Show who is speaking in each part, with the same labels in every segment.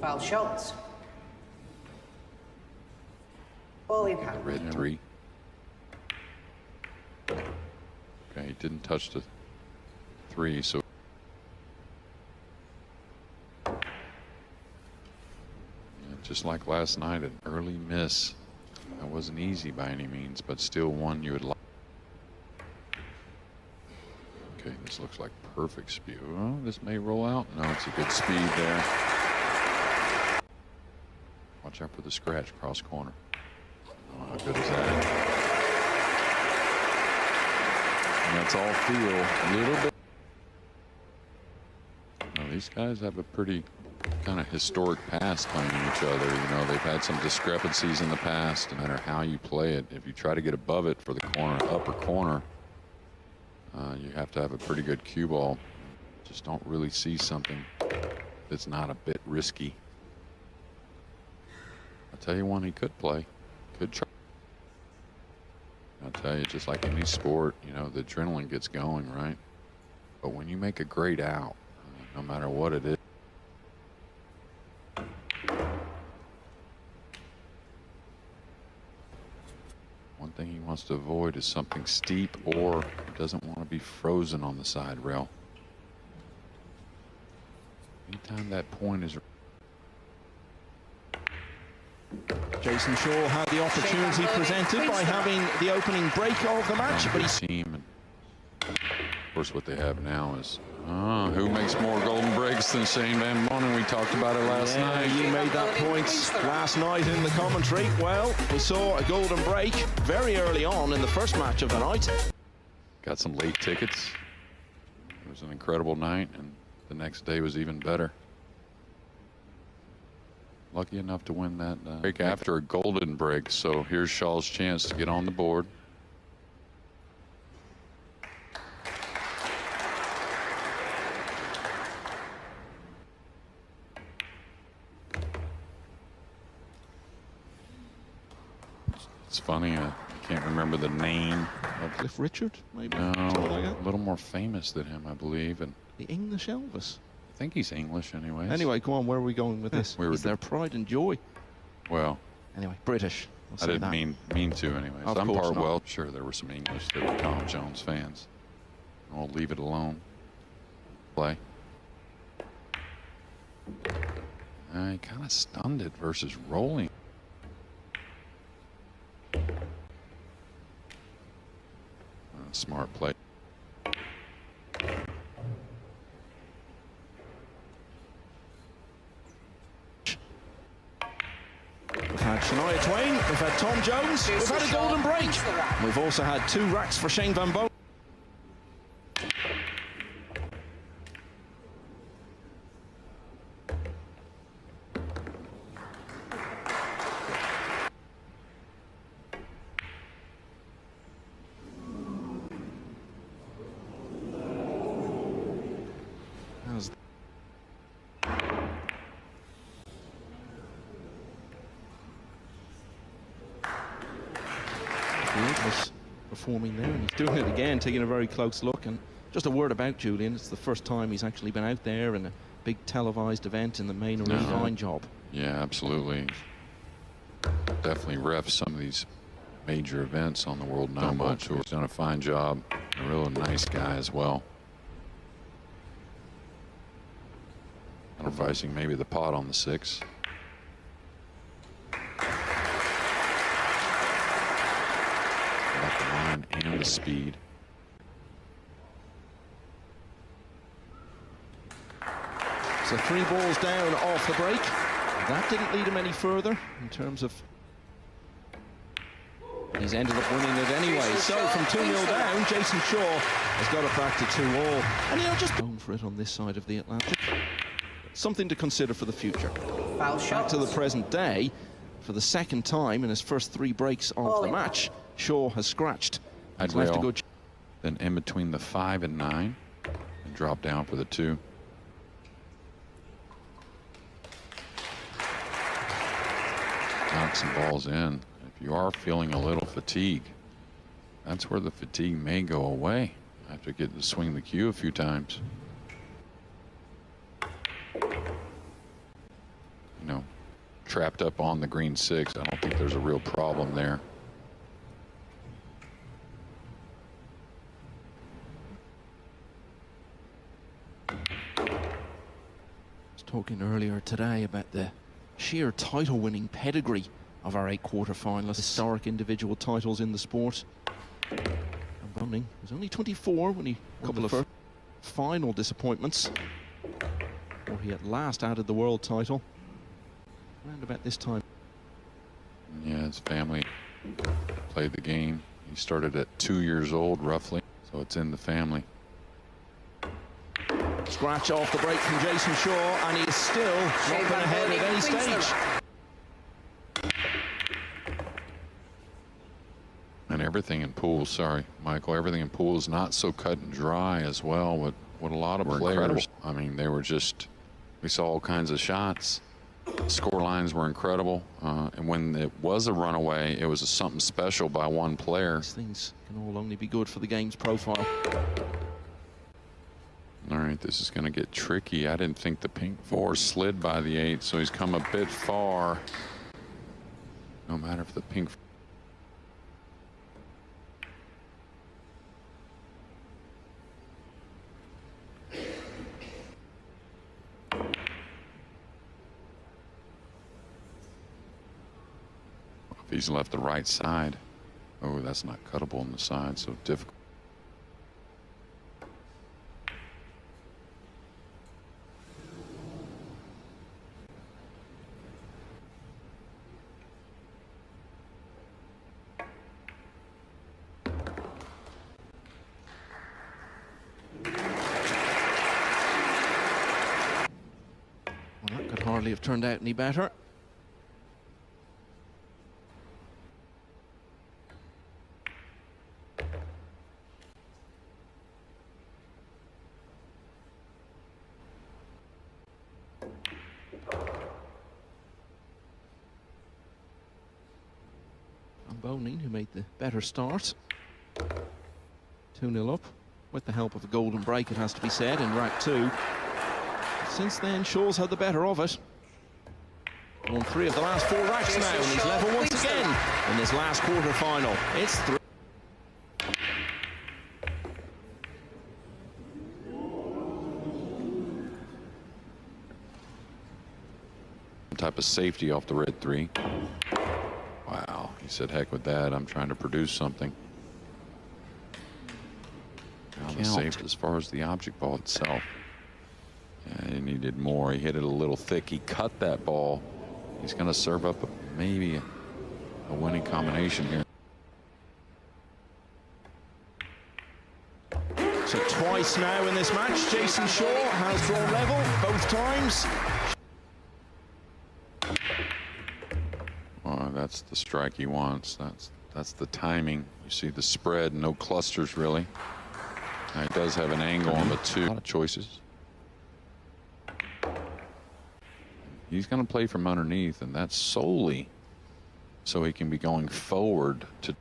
Speaker 1: Foul shots. Ball in hand.
Speaker 2: Red 3. Okay, he didn't touch the 3, so. Yeah, just like last night, an early miss. That wasn't easy by any means, but still one you would like. Okay, this looks like perfect speed. Oh, this may roll out. No, it's a good speed there. Watch out for the scratch cross corner. Oh, how good is that? And that's all feel. A little bit. Now, these guys have a pretty kind of historic past playing each other. You know, they've had some discrepancies in the past. No matter how you play it, if you try to get above it for the corner, upper corner, you have to have a pretty good cue ball. Just don't really see something that's not a bit risky. I'll tell you one he could play. Could try. I'll tell you, just like any sport, you know, the adrenaline gets going, right? But when you make a great out, no matter what it is, one thing he wants to avoid is something steep, or doesn't want to be frozen on the side rail. Anytime that point is.
Speaker 3: Jayson Shaw had the opportunity presented by having the opening break of the match, but he's
Speaker 2: team. And of course, what they have now is who makes more golden breaks than Shane Van Boening? We talked about it last night.
Speaker 3: You made that point last night in the commentary. Well, we saw a golden break very early on in the first match of the night.
Speaker 2: Got some late tickets. It was an incredible night, and the next day was even better. Lucky enough to win that break after a golden break. So here's Shaw's chance to get on the board. It's funny, I can't remember the name of
Speaker 3: Cliff Richard, maybe?
Speaker 2: No,
Speaker 3: like
Speaker 2: a little more famous than him, I believe. And
Speaker 3: the English Elvis.
Speaker 2: I think he's English anyways.
Speaker 3: Anyway, go on, where are we going with this? Is there pride and joy?
Speaker 2: Well,
Speaker 3: anyway, British.
Speaker 2: I didn't mean to anyways.
Speaker 3: Of
Speaker 2: I'm
Speaker 3: course
Speaker 2: part
Speaker 3: not.
Speaker 2: well. Sure, there were some English that were Tom Jones fans. We'll leave it alone. Play. He kind of stunned it versus rolling. Smart play.
Speaker 3: We've had Shania Twain, we've had Tom Jones, we've had a golden break. We've also had 2 racks for Shane Van Boening. Was performing there, and he's doing it again, taking a very close look. And just a word about Julian, it's the first time he's actually been out there in a big televised event in the main arena. Fine job.
Speaker 2: Yeah, absolutely. Definitely refs some of these major events on the World Nine-Ball Tour. He's done a fine job. A real nice guy as well. Sacrificing maybe the pot on the 6. And the speed.
Speaker 3: So 3 balls down off the break. That didn't lead him any further in terms of. He's ended up winning it anyway. So from 2-0 down, Jayson Shaw has got it back to 2-all. And you know, just going for it on this side of the Atlantic. Something to consider for the future.
Speaker 1: Foul
Speaker 3: Back to the present day, for the second time in his first 3 breaks of the match, Shaw has scratched.
Speaker 2: I'd
Speaker 3: left a good.
Speaker 2: Then in between the 5 and 9, and drop down for the 2. Knock some balls in. If you are feeling a little fatigue, that's where the fatigue may go away. I have to get to swing the cue a few times. trapped up on the green 6. I don't think there's a real problem there.
Speaker 3: Talking earlier today about the sheer title-winning pedigree of our 8 quarter-finalists, historic individual titles in the sport. And Boening was only 24 when he won the first final disappointments, or he at last added the world title around about this time.
Speaker 2: Yeah, his family played the game. He started at 2 years old, roughly, so it's in the family.
Speaker 3: Scratch off the break from Jayson Shaw, and he is still not been ahead at any stage.
Speaker 2: And everything in pool, sorry, Michael, everything in pool is not so cut and dry as well. What a lot of players, incredible. I mean, they were just, we saw all kinds of shots. Score lines were incredible. And when it was a runaway, it was something special by one player.
Speaker 3: These things can all only be good for the game's profile.
Speaker 2: All right, this is going to get tricky. I didn't think the pink 4 slid by the 8, so he's come a bit far. No matter if the pink. If he's left the right side. Oh, that's not cuttable on the side, so difficult.
Speaker 3: Well, that could hardly have turned out any better. And Boening, who made the better start. 2-0 up, with the help of a golden break, it has to be said, in rack 2. Since then, Shaw's had the better of it. Won 3 of the last 4 racks now, and he's level once again in this last quarter-final. It's 3.
Speaker 2: Type of safety off the red 3. Wow, he said, heck with that. I'm trying to produce something. Now the safety as far as the object ball itself. Yeah, he needed more. He hit it a little thick. He cut that ball. He's going to serve up maybe a winning combination here.
Speaker 3: So twice now in this match, Jayson Shaw has drawn level both times.
Speaker 2: Oh, that's the strike he wants. That's the timing. You see the spread, no clusters really. Now, he does have an angle on the 2. A lot of choices. He's going to play from underneath, and that's solely so he can be going forward to.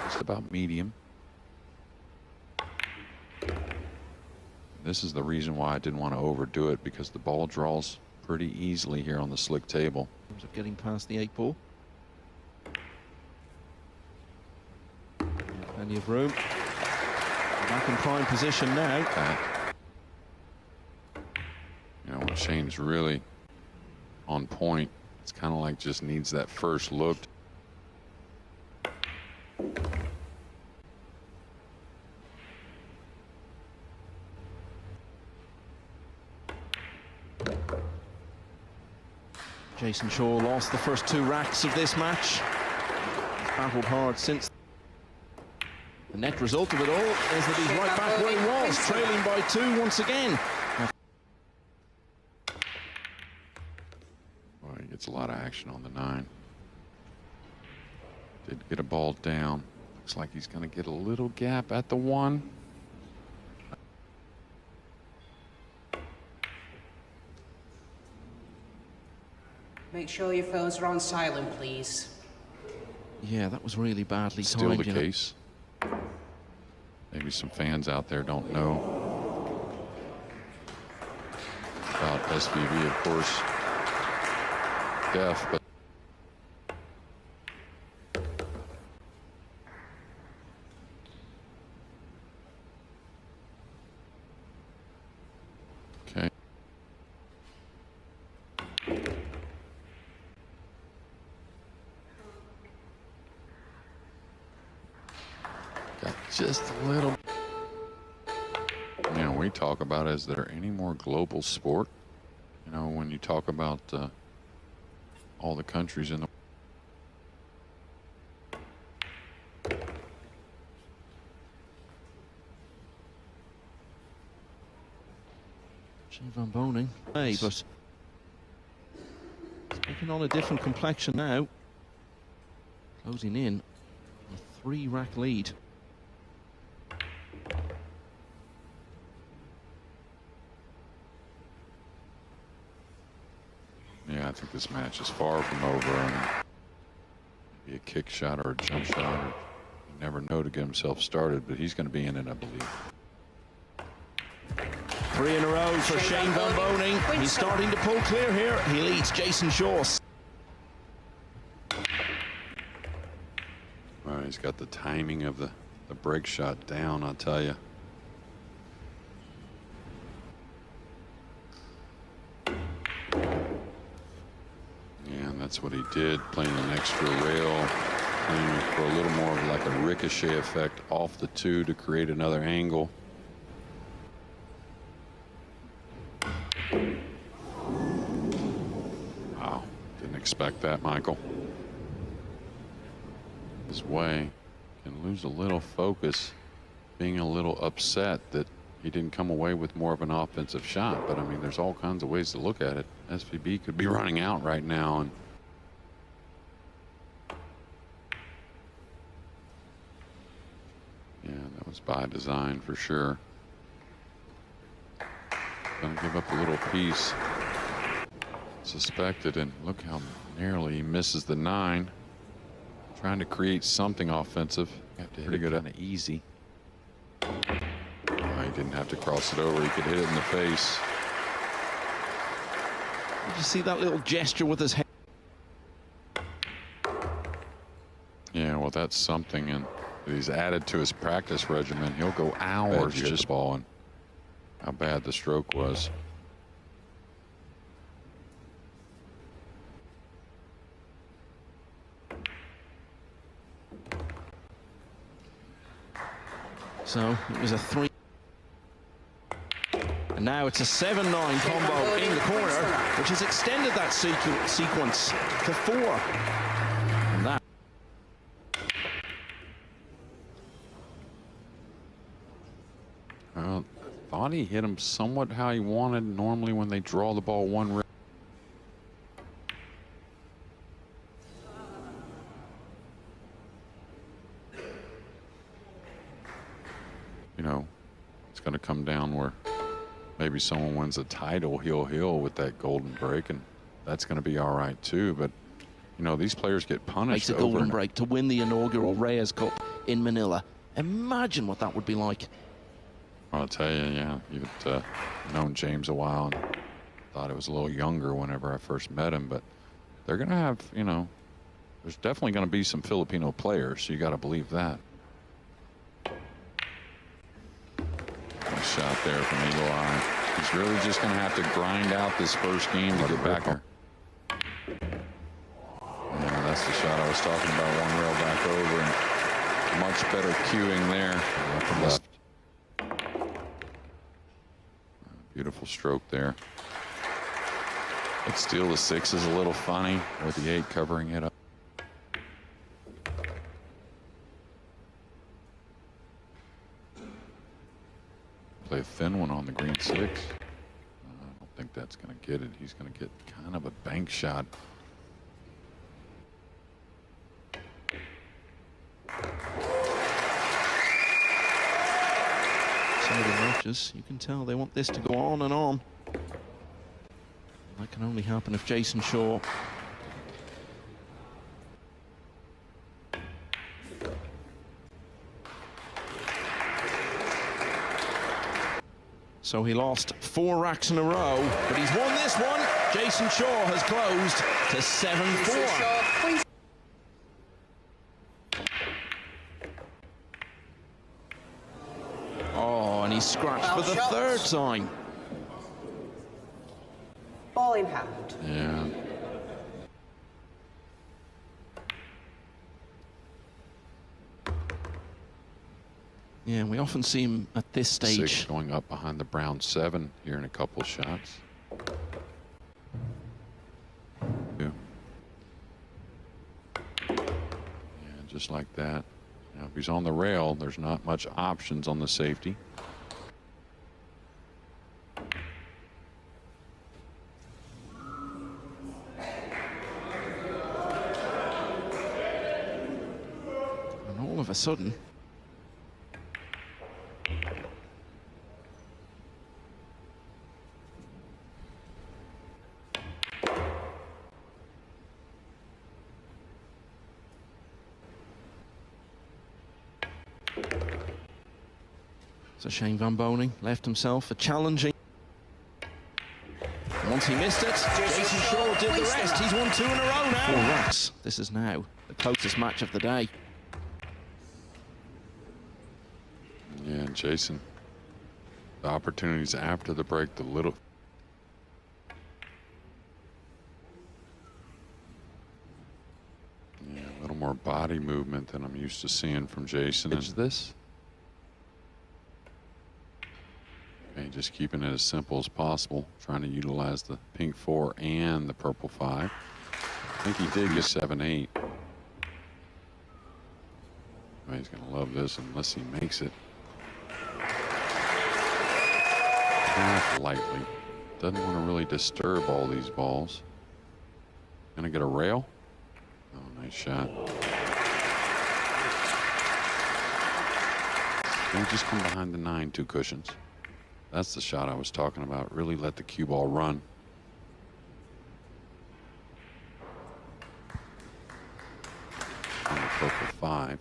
Speaker 2: Just about medium. This is the reason why I didn't want to overdo it, because the ball draws pretty easily here on the slick table.
Speaker 3: In terms of getting past the 8 ball. Plenty of room. Back in prime position now.
Speaker 2: You know, when Shane's really on point, it's kind of like just needs that first look.
Speaker 3: Jayson Shaw lost the first 2 racks of this match. He's battled hard since. The net result of it all is that he's right back where he was, trailing by 2 once again.
Speaker 2: Well, he gets a lot of action on the 9. Did get a ball down. Looks like he's going to get a little gap at the 1.
Speaker 1: Make sure your phones are on silent, please.
Speaker 3: Yeah, that was really badly
Speaker 2: Still
Speaker 3: timed.
Speaker 2: the case. maybe some fans out there don't know about SVB, of course, deaf, but okay. Got just a little. You know, we talk about, is there any more global sport? You know, when you talk about all the countries in the
Speaker 3: Van Boening, hey, but it's taking on a different complexion now. Closing in a 3-rack lead.
Speaker 2: Yeah, I think this match is far from over. And maybe a kick shot or a jump shot. Or you never know to get himself started, but he's going to be in it, I believe.
Speaker 3: 3 in a row for Shane Van Boening. He's starting to pull clear here. He leads Jayson Shaw.
Speaker 2: Well, he's got the timing of the break shot down, I'll tell you. And that's what he did, playing an extra rail, playing for a little more of like a ricochet effect off the 2 to create another angle. Wow, didn't expect that, Michael. His way can lose a little focus, being a little upset that he didn't come away with more of an offensive shot. But I mean, there's all kinds of ways to look at it. SVB could be running out right now, and yeah, that was by design for sure. Gonna give up a little piece, suspected, and look how narrowly he misses the 9. Trying to create something offensive. You have to hit it kind of easy. He didn't have to cross it over. He could hit it in the face.
Speaker 3: Did you see that little gesture with his head?
Speaker 2: Yeah, well, that's something, and he's added to his practice regimen. He'll go hours just balling. How bad the stroke was.
Speaker 3: So it was a 3. And now it's a 7-9 combo in the corner, which has extended that sequence to 4. And that.
Speaker 2: Well, thought he hit him somewhat how he wanted. Normally when they draw the ball one way. You know, it's going to come down where maybe someone wins a title heel with that golden break, and that's going to be all right too. But you know, these players get punished.
Speaker 3: Makes a golden break to win the inaugural Reyes Cup in Manila. Imagine what that would be like.
Speaker 2: I'll tell you, yeah, you've known James a while and thought he was a little younger whenever I first met him, but they're going to have, you know, there's definitely going to be some Filipino players, so you got to believe that. Nice shot there from Eagle Eye. He's really just going to have to grind out this first game to get back there. Yeah, that's the shot I was talking about. One rail back over, and much better cueing there. From left. Beautiful stroke there. But still, the 6 is a little funny with the 8 covering it up. Play a thin one on the green 6. I don't think that's going to get it. He's going to get kind of a bank shot.
Speaker 3: Some of the matches, you can tell they want this to go on and on. That can only happen if Jayson Shaw So he lost 4 racks in a row, but he's won this one. Jayson Shaw has closed to 7-4. Oh, and he scratched for the third time.
Speaker 1: Ball in hand.
Speaker 2: Yeah.
Speaker 3: Yeah, we often see him at this stage.
Speaker 2: 6 going up behind the brown 7 here in a couple shots. Yeah, just like that. Now, if he's on the rail, there's not much options on the safety.
Speaker 3: And all of a sudden, so Shane Van Boening left himself a challenging. Once he missed it, Jayson Shaw did the rest. He's won 2 in a row now. 4 racks. This is now the closest match of the day.
Speaker 2: Yeah, Jayson, the opportunities after the break, the little. Yeah, a little more body movement than I'm used to seeing from Jayson. Is this? Okay, just keeping it as simple as possible, trying to utilize the pink 4 and the purple 5. I think he did get 7-8. Oh, he's going to love this unless he makes it. Half lightly. Doesn't want to really disturb all these balls. Going to get a rail. Oh, nice shot. Don't just come behind the 9, 2 cushions. That's the shot I was talking about. Really let the cue ball run. On the purple 5.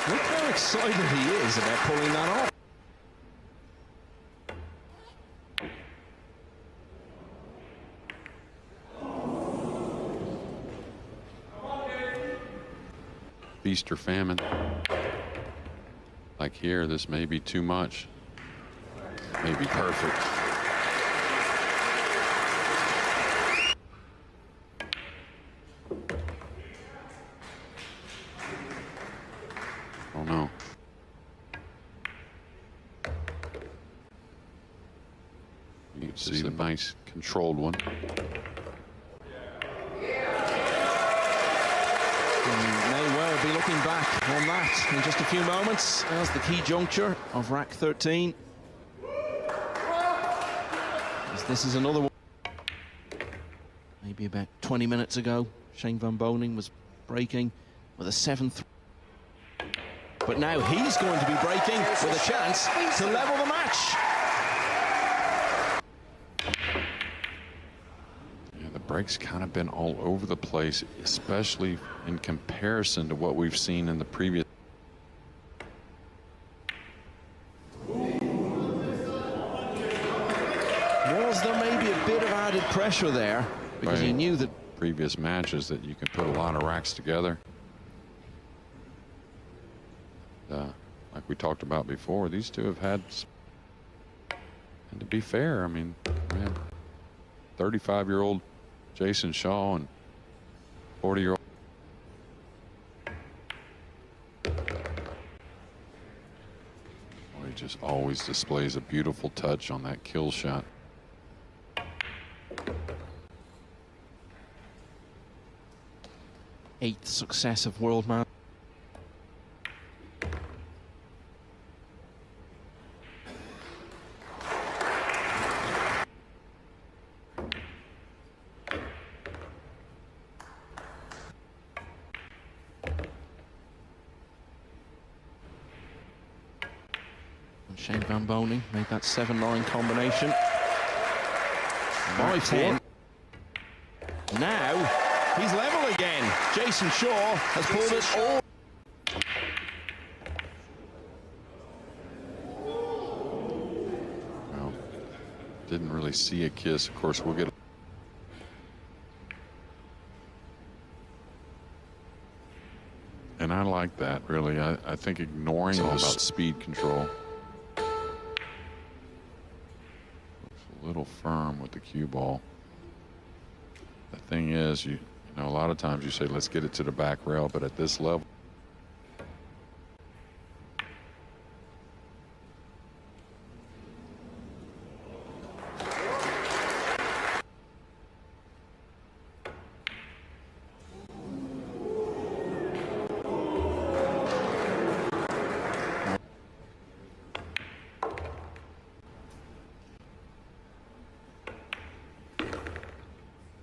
Speaker 3: Look how excited he is about pulling that off.
Speaker 2: Feast or famine. Like here, this may be too much. May be perfect. Oh no. You can see the nice controlled one.
Speaker 3: May well be looking back on that in just a few moments as the key juncture of rack 13. As this is another one. Maybe about 20 minutes ago, Shane Van Boening was breaking with a 7-3. But now he's going to be breaking with a chance to level the match.
Speaker 2: Yeah, the break's kind of been all over the place, especially in comparison to what we've seen in the previous.
Speaker 3: Was there maybe a bit of added pressure there because he knew that
Speaker 2: Previous matches that you can put a lot of racks together. Like we talked about before, these two have had, and to be fair, I mean, man, 35-year-old Jayson Shaw and 40-year-old. He just always displays a beautiful touch on that kill shot.
Speaker 3: eighth successive world match. Shane Van Boening made that 7-line combination. By 10. Now he's level again. Jayson Shaw has pulled it all.
Speaker 2: Well, didn't really see a kiss. Of course, we'll get. And I like that, really. I think ignoring all about speed control. Looks a little firm with the cue ball. The thing is, you know, a lot of times you say, let's get it to the back rail, but at this level,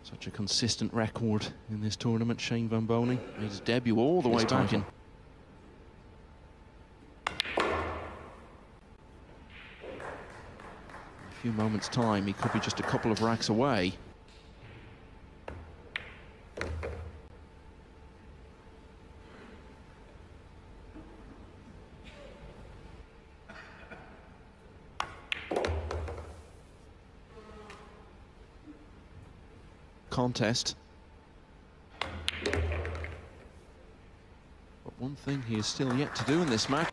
Speaker 3: Such a consistent record in this tournament. Shane Van Boening made his debut all the way back in. A few moments' time, he could be just a couple of racks away. Contest. But one thing he is still yet to do in this match,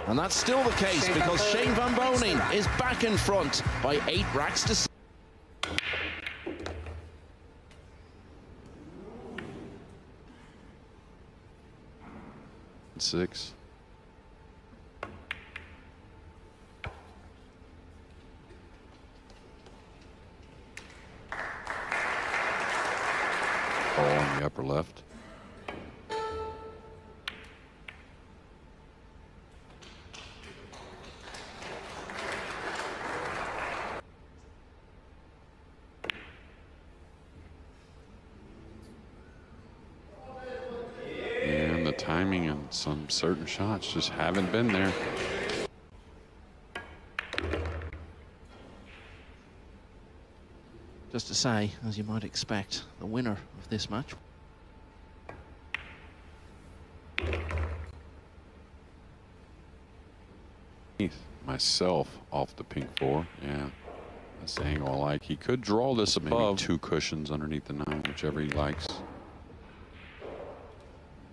Speaker 3: and that's still the case because Shane Van Boening is back in front by 8 racks to
Speaker 2: 6. Ball in the upper left. And the timing and some certain shots just haven't been there.
Speaker 3: Just to say, as you might expect, the winner of this match.
Speaker 2: Myself off the pink 4, yeah. That's the angle I like. He could draw this above. Maybe 2 cushions underneath the 9, whichever he likes.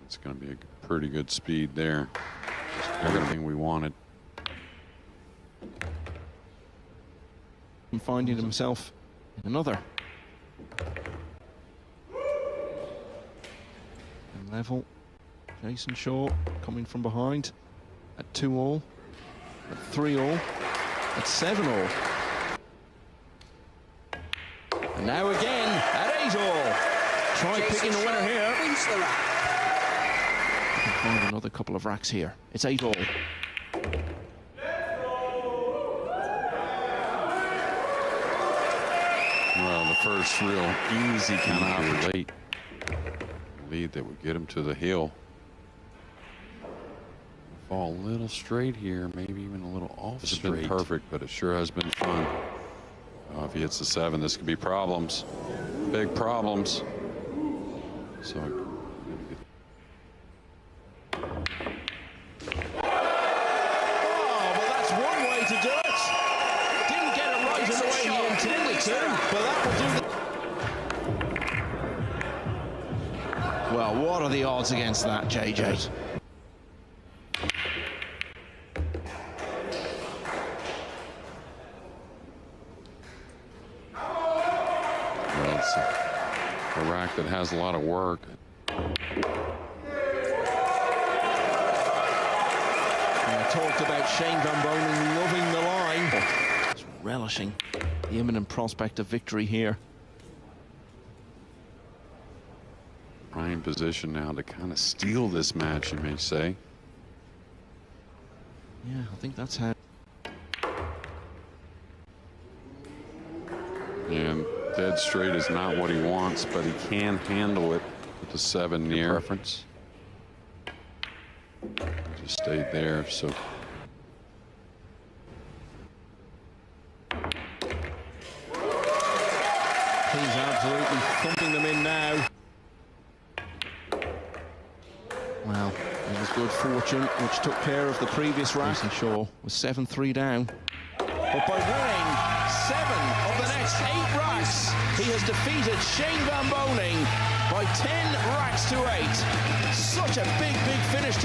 Speaker 2: It's going to be a pretty good speed there. Just everything we wanted.
Speaker 3: And finding himself in another. And level. Jayson Shaw coming from behind at 2-all, at 3-all, at 7-all. And now again at 8-all. Try picking the winner here. You can find another couple of racks here. It's 8-all.
Speaker 2: Well, the first real easy kind of late lead that would get him to the hill. Fall a little straight here, maybe even a little off straight. It's been perfect, but it sure has been fun. If he hits the 7, this could be problems, big problems. So.
Speaker 3: Well, what are the odds against that, JJ?
Speaker 2: Well, it's a rack that has a lot of work.
Speaker 3: I talked about Shane Van Boening loving the line. He's relishing the imminent prospect of victory here.
Speaker 2: Prime position now to kind of steal this match, you may say.
Speaker 3: Yeah, I think that's how.
Speaker 2: And dead straight is not what he wants, but he can handle it with the 7 near. Preference. Just stayed there, so
Speaker 3: thumping them in now. Well, it was good fortune which took care of the previous rack. Jayson Shaw was 7-3 down. But by winning 7 of the next 8 racks, he has defeated Shane Van Boening by 10 racks to 8. Such a big finish.